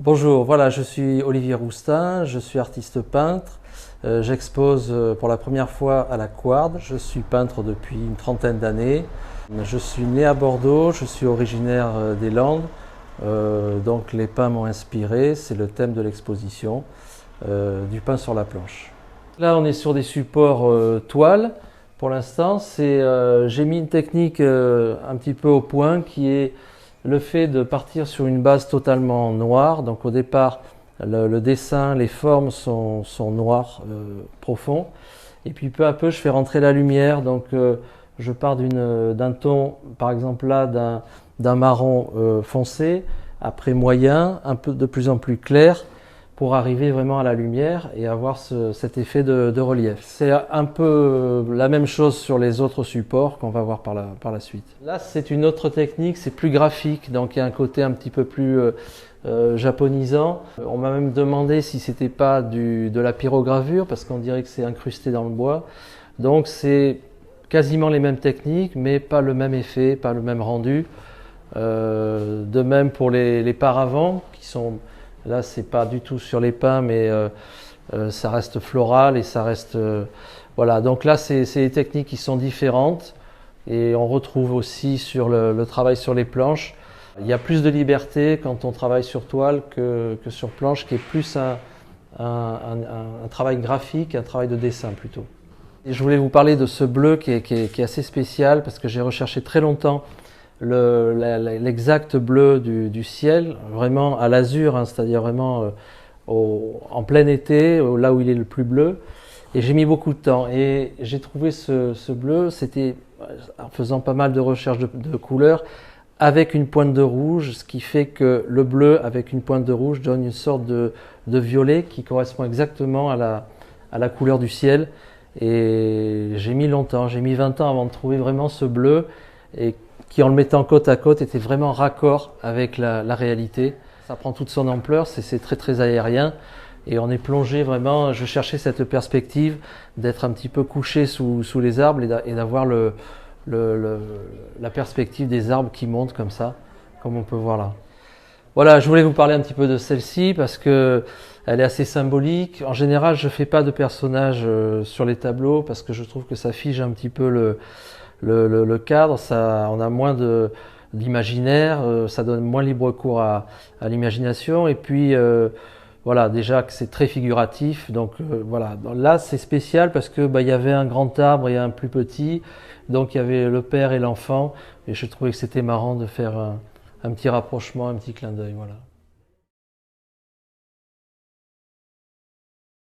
Bonjour, voilà, je suis Olivier Roustin, je suis artiste peintre. J'expose pour la première fois à la Couarde. Je suis peintre depuis une trentaine d'années. Je suis né à Bordeaux, je suis originaire des Landes. Donc les pins m'ont inspiré, c'est le thème de l'exposition, du pain sur la planche. Là on est sur des supports toile. Pour l'instant, j'ai mis une technique un petit peu au point qui est le fait de partir sur une base totalement noire. Donc au départ, le dessin, les formes sont noirs, profonds. Et puis peu à peu, je fais rentrer la lumière. Donc je pars d'un ton, par exemple là, d'un marron foncé, après moyen, un peu de plus en plus clair, pour arriver vraiment à la lumière et avoir cet effet de relief. C'est un peu la même chose sur les autres supports qu'on va voir par la suite. Là, c'est une autre technique, c'est plus graphique, donc il y a un côté un petit peu plus japonisant. On m'a même demandé si c'était pas de la pyrogravure, parce qu'on dirait que c'est incrusté dans le bois. Donc c'est quasiment les mêmes techniques, mais pas le même effet, pas le même rendu. De même pour les paravents, qui sont... Là, c'est pas du tout sur les pins, mais ça reste floral et ça reste... voilà, donc là, c'est des techniques qui sont différentes et on retrouve aussi sur le travail sur les planches. Il y a plus de liberté quand on travaille sur toile que sur planche, qui est plus un travail graphique, un travail de dessin plutôt. Et je voulais vous parler de ce bleu qui est assez spécial parce que j'ai recherché très longtemps l'exact bleu du ciel, vraiment à l'azur, hein, c'est-à-dire vraiment en plein été, là où il est le plus bleu. Et j'ai mis beaucoup de temps et j'ai trouvé ce bleu, c'était en faisant pas mal de recherches de couleurs, avec une pointe de rouge, ce qui fait que le bleu avec une pointe de rouge donne une sorte de violet qui correspond exactement à la couleur du ciel. Et j'ai mis longtemps, j'ai mis 20 ans avant de trouver vraiment ce bleu et qui en le mettant côte à côte était vraiment raccord avec la réalité. Ça prend toute son ampleur, c'est très très aérien et on est plongé vraiment, je cherchais cette perspective d'être un petit peu couché sous les arbres et d'avoir la perspective des arbres qui montent comme ça, comme on peut voir là. Voilà, je voulais vous parler un petit peu de celle-ci parce que elle est assez symbolique. En général, je fais pas de personnages sur les tableaux parce que je trouve que ça fige un petit peu le cadre, on a moins d'imaginaire, ça donne moins libre cours à l'imagination et puis voilà, déjà que c'est très figuratif, donc voilà. Là c'est spécial parce que il y avait un grand arbre et un plus petit, donc il y avait le père et l'enfant et je trouvais que c'était marrant de faire un petit rapprochement, un petit clin d'œil, voilà.